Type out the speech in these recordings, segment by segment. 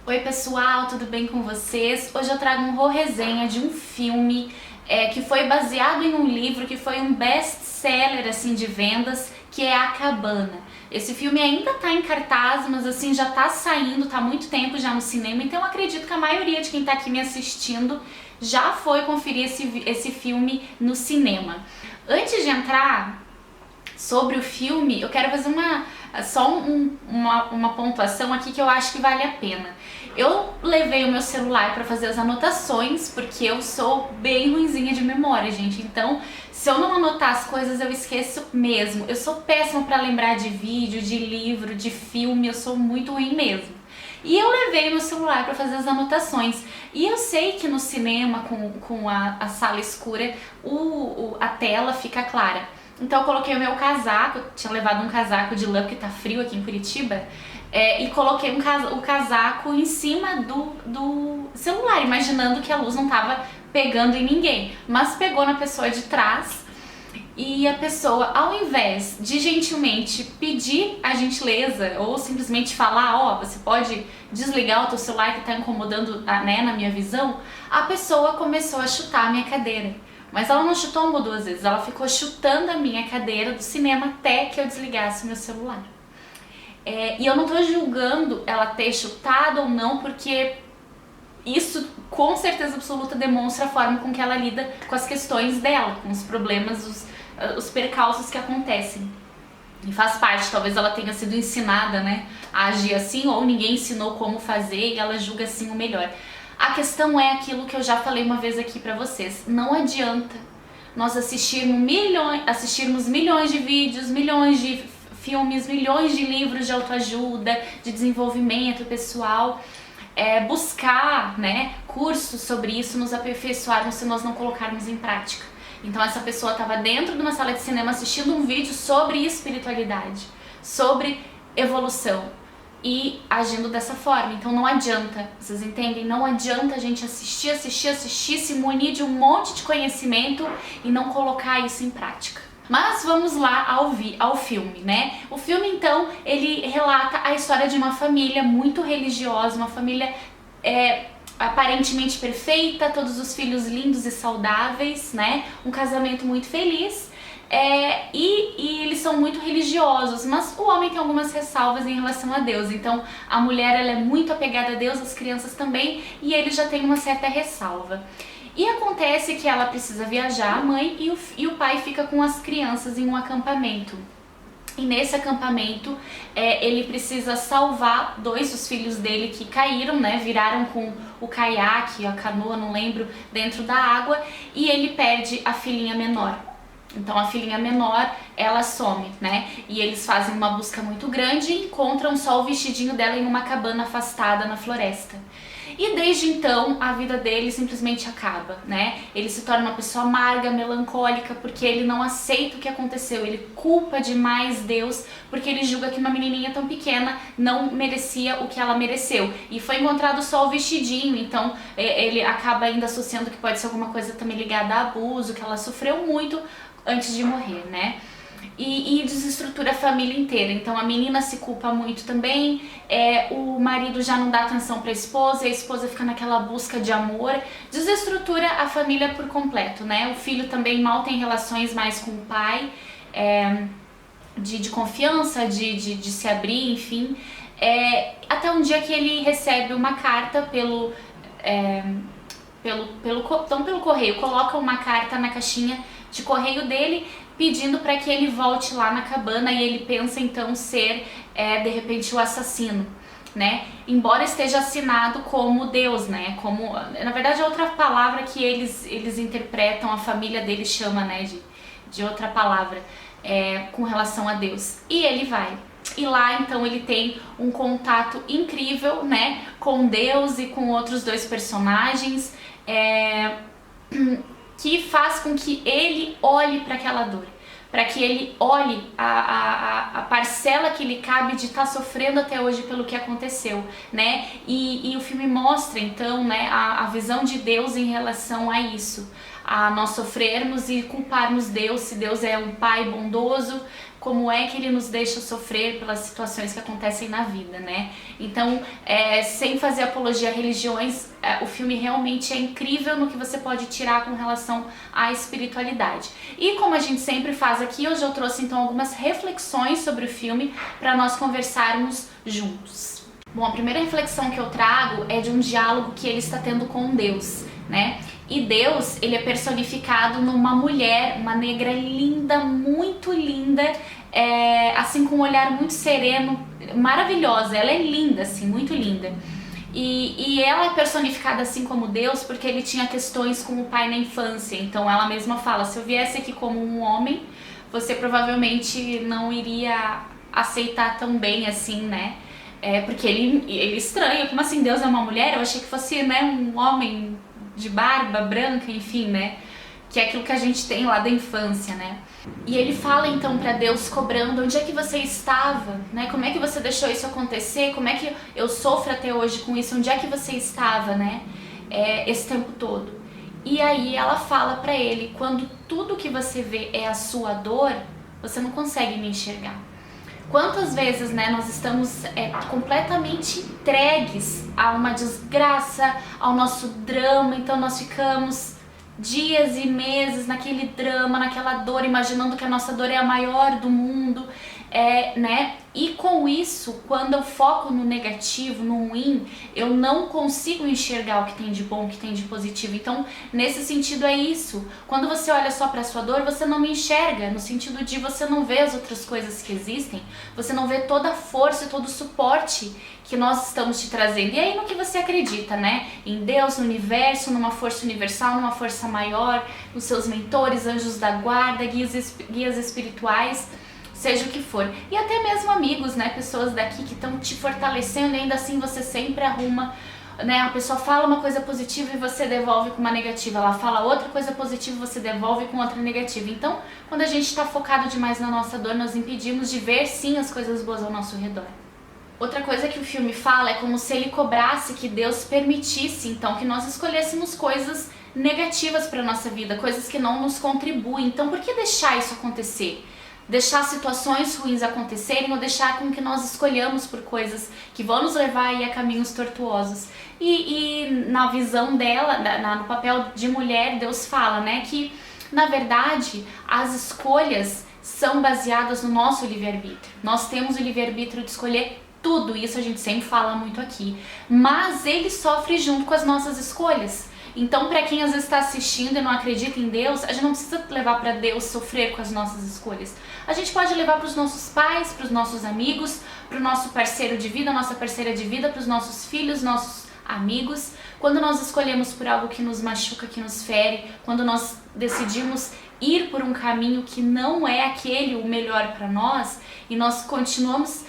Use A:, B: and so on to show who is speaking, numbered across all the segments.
A: Oi pessoal, tudo bem com vocês? Hoje eu trago um resenha de um filme que foi baseado em um livro que foi um best-seller assim, de vendas, que é A Cabana. Esse filme ainda tá em cartaz, mas assim, já tá saindo, tá há muito tempo já no cinema, então eu acredito que a maioria de quem tá aqui me assistindo já foi conferir esse filme no cinema. Antes de entrar sobre o filme, eu quero fazer uma pontuação aqui que eu acho que vale a pena. Eu levei o meu celular para fazer as anotações, porque eu sou bem ruinzinha de memória, gente. Então, se eu não anotar as coisas, eu esqueço mesmo. Eu sou péssima para lembrar de vídeo, de livro, de filme, eu sou muito ruim mesmo. E eu levei meu celular para fazer as anotações. E eu sei que no cinema, com a sala escura, a tela fica clara. Então eu coloquei o meu casaco, eu tinha levado um casaco de lã porque tá frio aqui em Curitiba, e coloquei o casaco em cima do celular, imaginando que a luz não tava pegando em ninguém. Mas pegou na pessoa de trás e a pessoa, ao invés de gentilmente pedir a gentileza ou simplesmente falar, ó, você pode desligar o teu celular que tá incomodando, né, na minha visão, a pessoa começou a chutar a minha cadeira. Mas ela não chutou uma ou duas vezes, ela ficou chutando a minha cadeira do cinema até que eu desligasse o meu celular. E eu não tô julgando ela ter chutado ou não, porque isso com certeza absoluta demonstra a forma com que ela lida com as questões dela, com os problemas, os percalços que acontecem. E faz parte, talvez ela tenha sido ensinada, né, a agir assim, ou ninguém ensinou como fazer e ela julga assim o melhor. A questão é aquilo que eu já falei uma vez aqui pra vocês. Não adianta nós assistirmos milhões de vídeos, milhões de filmes, milhões de livros de autoajuda, de desenvolvimento pessoal, buscar, né, cursos sobre isso, nos aperfeiçoarmos se nós não colocarmos em prática. Então essa pessoa estava dentro de uma sala de cinema assistindo um vídeo sobre espiritualidade, sobre evolução, e agindo dessa forma. Então não adianta, vocês entendem? Não adianta a gente assistir, se munir de um monte de conhecimento e não colocar isso em prática. Mas vamos lá ao filme, né? O filme, então, ele relata a história de uma família muito religiosa, uma família aparentemente perfeita, todos os filhos lindos e saudáveis, né? Um casamento muito feliz. E eles são muito religiosos, mas o homem tem algumas ressalvas em relação a Deus. Então a mulher, ela é muito apegada a Deus, as crianças também, e ele já tem uma certa ressalva. E acontece que ela precisa viajar, a mãe, e o pai fica com as crianças em um acampamento. E nesse acampamento ele precisa salvar dois dos filhos dele que caíram, né, viraram com o caiaque, a canoa, não lembro, dentro da água, e ele perde a filhinha menor. Então a filhinha menor, ela some, né? E eles fazem uma busca muito grande e encontram só o vestidinho dela em uma cabana afastada na floresta. E desde então a vida dele simplesmente acaba, né? Ele se torna uma pessoa amarga, melancólica, porque ele não aceita o que aconteceu. Ele culpa demais Deus, porque ele julga que uma menininha tão pequena não merecia o que ela mereceu. E foi encontrado só o vestidinho, então ele acaba ainda associando que pode ser alguma coisa também ligada a abuso, que ela sofreu muito antes de morrer, né? E desestrutura a família inteira. Então a menina se culpa muito também, o marido já não dá atenção para a esposa fica naquela busca de amor, desestrutura a família por completo, né? O filho também mal tem relações mais com o pai, de confiança, de se abrir, enfim. Até um dia que ele recebe uma carta pelo correio, coloca uma carta na caixinha de correio dele pedindo para que ele volte lá na cabana, e ele pensa então ser de repente o assassino, né? Embora esteja assinado como Deus, né? Como, na verdade, é outra palavra que eles interpretam, a família dele chama, né, de outra palavra com relação a Deus. E ele vai. E lá então ele tem um contato incrível, né, com Deus e com outros dois personagens, que faz com que ele olhe para aquela dor, para que ele olhe a parcela que lhe cabe de estar sofrendo até hoje pelo que aconteceu, né? E o filme mostra então, né, a visão de Deus em relação a isso, a nós sofrermos e culparmos Deus, se Deus é um pai bondoso, como é que ele nos deixa sofrer pelas situações que acontecem na vida, né? Então, sem fazer apologia a religiões, o filme realmente é incrível no que você pode tirar com relação à espiritualidade. E como a gente sempre faz aqui, hoje eu trouxe então algumas reflexões sobre o filme para nós conversarmos juntos. Bom, a primeira reflexão que eu trago é de um diálogo que ele está tendo com Deus, né? E Deus, ele é personificado numa mulher, uma negra linda, muito linda, assim com um olhar muito sereno, maravilhosa. Ela é linda, assim, muito linda. E ela é personificada assim como Deus porque ele tinha questões com o pai na infância. Então ela mesma fala, se eu viesse aqui como um homem, você provavelmente não iria aceitar tão bem assim, né? Porque ele estranha, como assim Deus é uma mulher? Eu achei que fosse, né, um homem de barba branca, enfim, né? Que é aquilo que a gente tem lá da infância, né? E ele fala então pra Deus cobrando, onde é que você estava, né? Como é que você deixou isso acontecer? Como é que eu sofro até hoje com isso? Onde é que você estava, né? Esse tempo todo. E aí ela fala pra ele, quando tudo que você vê é a sua dor, você não consegue me enxergar. Quantas vezes, né, nós estamos completamente entregues a uma desgraça, ao nosso drama, então nós ficamos dias e meses naquele drama, naquela dor, imaginando que a nossa dor é a maior do mundo, né? E com isso, quando eu foco no negativo, no ruim, eu não consigo enxergar o que tem de bom, o que tem de positivo. Então, nesse sentido é isso. Quando você olha só para sua dor, você não me enxerga, no sentido de você não vê as outras coisas que existem, você não vê toda a força e todo o suporte que nós estamos te trazendo. E aí no que você acredita, né? Em Deus, no universo, numa força universal, numa força maior, nos seus mentores, anjos da guarda, guias espirituais, seja o que for. E até mesmo amigos, né? Pessoas daqui que estão te fortalecendo e ainda assim você sempre arruma, né? A pessoa fala uma coisa positiva e você devolve com uma negativa. Ela fala outra coisa positiva e você devolve com outra negativa. Então, quando a gente está focado demais na nossa dor, nós impedimos de ver sim as coisas boas ao nosso redor. Outra coisa que o filme fala é como se ele cobrasse que Deus permitisse, então, que nós escolhêssemos coisas negativas para nossa vida, coisas que não nos contribuem. Então, por que deixar isso acontecer? Deixar situações ruins acontecerem ou deixar com que nós escolhamos por coisas que vão nos levar aí a caminhos tortuosos. E na visão dela, no papel de mulher, Deus fala, né, que na verdade as escolhas são baseadas no nosso livre-arbítrio. Nós temos o livre-arbítrio de escolher tudo, isso a gente sempre fala muito aqui, mas ele sofre junto com as nossas escolhas. Então, para quem às vezes está assistindo e não acredita em Deus, a gente não precisa levar para Deus sofrer com as nossas escolhas. A gente pode levar para os nossos pais, para os nossos amigos, para o nosso parceiro de vida, nossa parceira de vida, para os nossos filhos, nossos amigos. Quando nós escolhemos por algo que nos machuca, que nos fere, quando nós decidimos ir por um caminho que não é aquele o melhor para nós e nós continuamos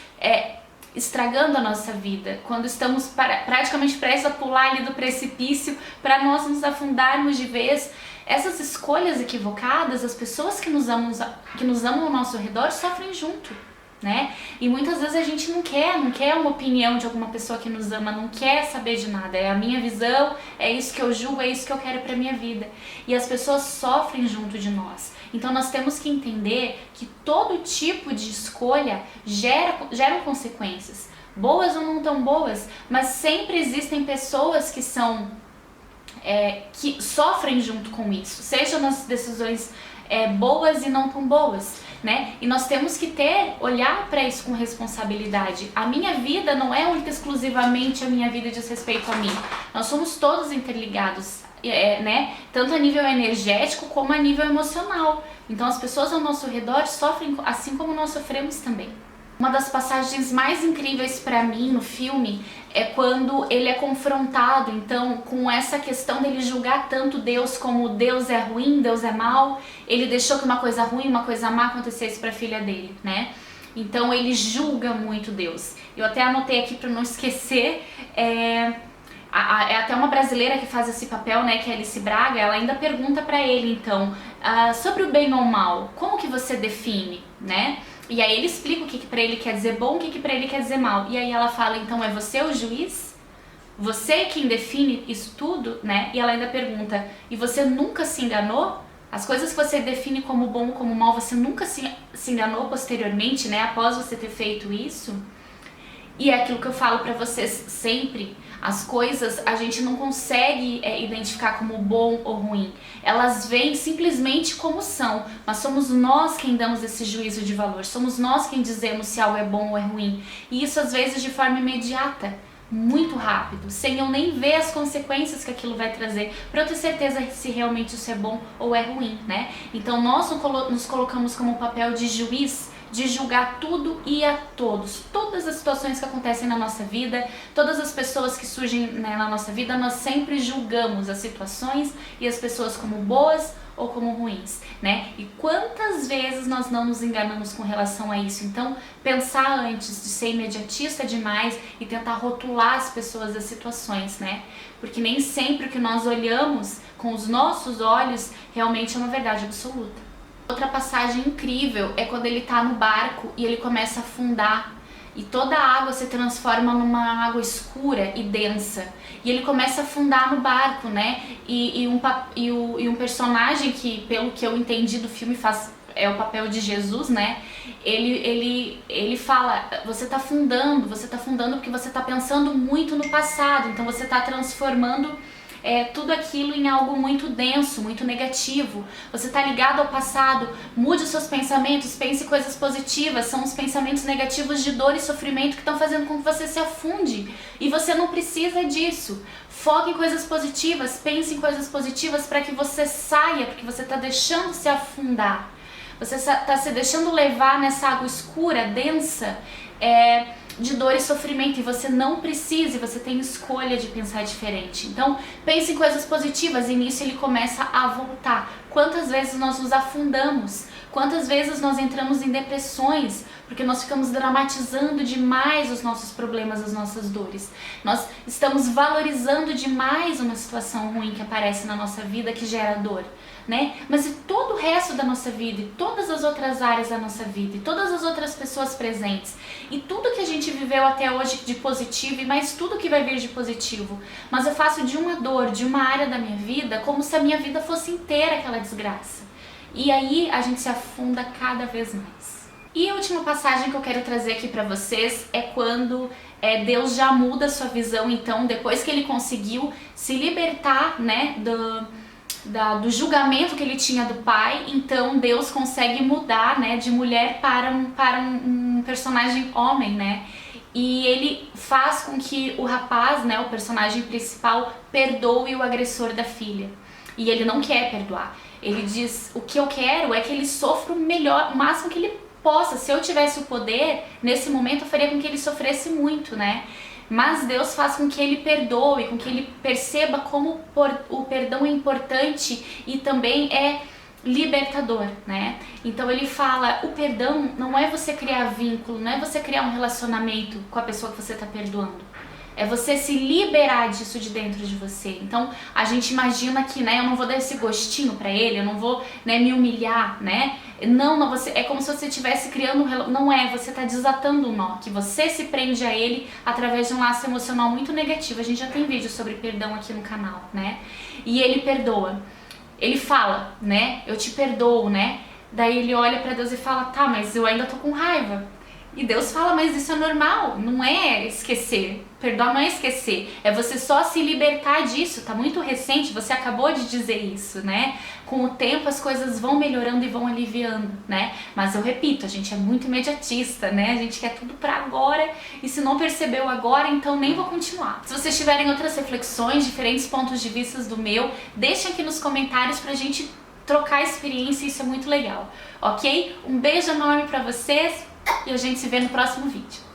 A: estragando a nossa vida, quando estamos praticamente prestes a pular ali do precipício para nós nos afundarmos de vez, essas escolhas equivocadas, as pessoas que nos amam ao nosso redor sofrem junto, né? E muitas vezes a gente não quer uma opinião de alguma pessoa que nos ama, não quer saber de nada, é a minha visão, é isso que eu julgo, é isso que eu quero para minha vida. E as pessoas sofrem junto de nós. Então nós temos que entender que todo tipo de escolha geram consequências, boas ou não tão boas, mas sempre existem pessoas que que sofrem junto com isso, seja nas decisões boas e não tão boas, né? E nós temos que olhar para isso com responsabilidade. A minha vida não é única exclusivamente a minha vida diz respeito a mim. Nós somos todos interligados, né? Tanto a nível energético como a nível emocional. Então as pessoas ao nosso redor sofrem assim como nós sofremos também. Uma das passagens mais incríveis para mim no filme é quando ele é confrontado, então, com essa questão dele julgar tanto Deus como Deus é ruim, Deus é mau. Ele deixou que uma coisa ruim, uma coisa má acontecesse para a filha dele, né? Então ele julga muito Deus. Eu até anotei aqui para não esquecer, é até uma brasileira que faz esse papel, né, que é Alice Braga, ela ainda pergunta para ele, então, sobre o bem ou mal, como que você define, né? E aí ele explica o que para ele quer dizer bom, o que para ele quer dizer mal. E aí ela fala, então é você o juiz? Você quem define isso tudo, né? E ela ainda pergunta, e você nunca se enganou? As coisas que você define como bom ou como mal, você nunca se enganou posteriormente, né? Após você ter feito isso. E é aquilo que eu falo pra vocês sempre. As coisas a gente não consegue identificar como bom ou ruim. Elas vêm simplesmente como são. Mas somos nós quem damos esse juízo de valor. Somos nós quem dizemos se algo é bom ou é ruim. E isso às vezes de forma imediata. Muito rápido, sem eu nem ver as consequências que aquilo vai trazer, para eu ter certeza se realmente isso é bom ou é ruim, né? Então nós nos colocamos como papel de juiz, de julgar tudo e a todos, todas as situações que acontecem na nossa vida, todas as pessoas que surgem, né, na nossa vida, nós sempre julgamos as situações e as pessoas como boas ou como ruins, né? E quantas vezes nós não nos enganamos com relação a isso? Então, pensar antes de ser imediatista demais e tentar rotular as pessoas das situações, né? Porque nem sempre o que nós olhamos com os nossos olhos realmente é uma verdade absoluta. Outra passagem incrível é quando ele tá no barco e ele começa a afundar. E toda a água se transforma numa água escura e densa. E ele começa a afundar no barco, né? E um personagem que, pelo que eu entendi do filme, é o papel de Jesus, né? Ele fala, você tá afundando porque você tá pensando muito no passado. Então você tá transformando tudo aquilo em algo muito denso, muito negativo. Você está ligado ao passado, mude os seus pensamentos, pense em coisas positivas. São os pensamentos negativos de dor e sofrimento que estão fazendo com que você se afunde. E você não precisa disso. Foque em coisas positivas, pense em coisas positivas para que você saia, porque você está deixando se afundar. Você está se deixando levar nessa água escura, densa, de dor e sofrimento, e você não precisa, você tem escolha de pensar diferente. Então, pense em coisas positivas, e nisso ele começa a voltar. Quantas vezes nós nos afundamos? Quantas vezes nós entramos em depressões porque nós ficamos dramatizando demais os nossos problemas, as nossas dores. Nós estamos valorizando demais uma situação ruim que aparece na nossa vida, que gera dor, né? Mas e todo o resto da nossa vida, e todas as outras áreas da nossa vida, e todas as outras pessoas presentes, e tudo que a gente viveu até hoje de positivo, e mais tudo que vai vir de positivo. Mas eu faço de uma dor, de uma área da minha vida, como se a minha vida fosse inteira aquela desgraça. E aí a gente se afunda cada vez mais. E a última passagem que eu quero trazer aqui pra vocês é quando Deus já muda a sua visão. Então, depois que ele conseguiu se libertar, né, do julgamento que ele tinha do pai, então Deus consegue mudar, né, de mulher para um personagem homem, né? E ele faz com que o rapaz, né, o personagem principal, perdoe o agressor da filha. E ele não quer perdoar. Ele diz, o que eu quero é que ele sofra o melhor, o máximo que ele possa. Se eu tivesse o poder, nesse momento eu faria com que ele sofresse muito, né? Mas Deus faz com que ele perdoe, com que ele perceba como o perdão é importante e também é libertador, né? Então ele fala, o perdão não é você criar vínculo, não é você criar um relacionamento com a pessoa que você está perdoando. É você se liberar disso de dentro de você. Então, a gente imagina que, né, eu não vou dar esse gostinho pra ele, eu não vou, né, me humilhar, né? Não, você, é como se você estivesse criando não é, você tá desatando um nó, que você se prende a ele através de um laço emocional muito negativo. A gente já tem vídeo sobre perdão aqui no canal, né? E ele perdoa. Ele fala, né, eu te perdoo, né? Daí ele olha pra Deus e fala, tá, mas eu ainda tô com raiva. E Deus fala, mas isso é normal, não é esquecer. Perdoar não é esquecer, é você só se libertar disso. Tá muito recente, você acabou de dizer isso, né? Com o tempo as coisas vão melhorando e vão aliviando, né? Mas eu repito, a gente é muito imediatista, né? A gente quer tudo pra agora, e se não percebeu agora, então nem vou continuar. Se vocês tiverem outras reflexões, diferentes pontos de vista do meu, deixem aqui nos comentários pra gente trocar experiência, isso é muito legal, ok? Um beijo enorme pra vocês, e a gente se vê no próximo vídeo.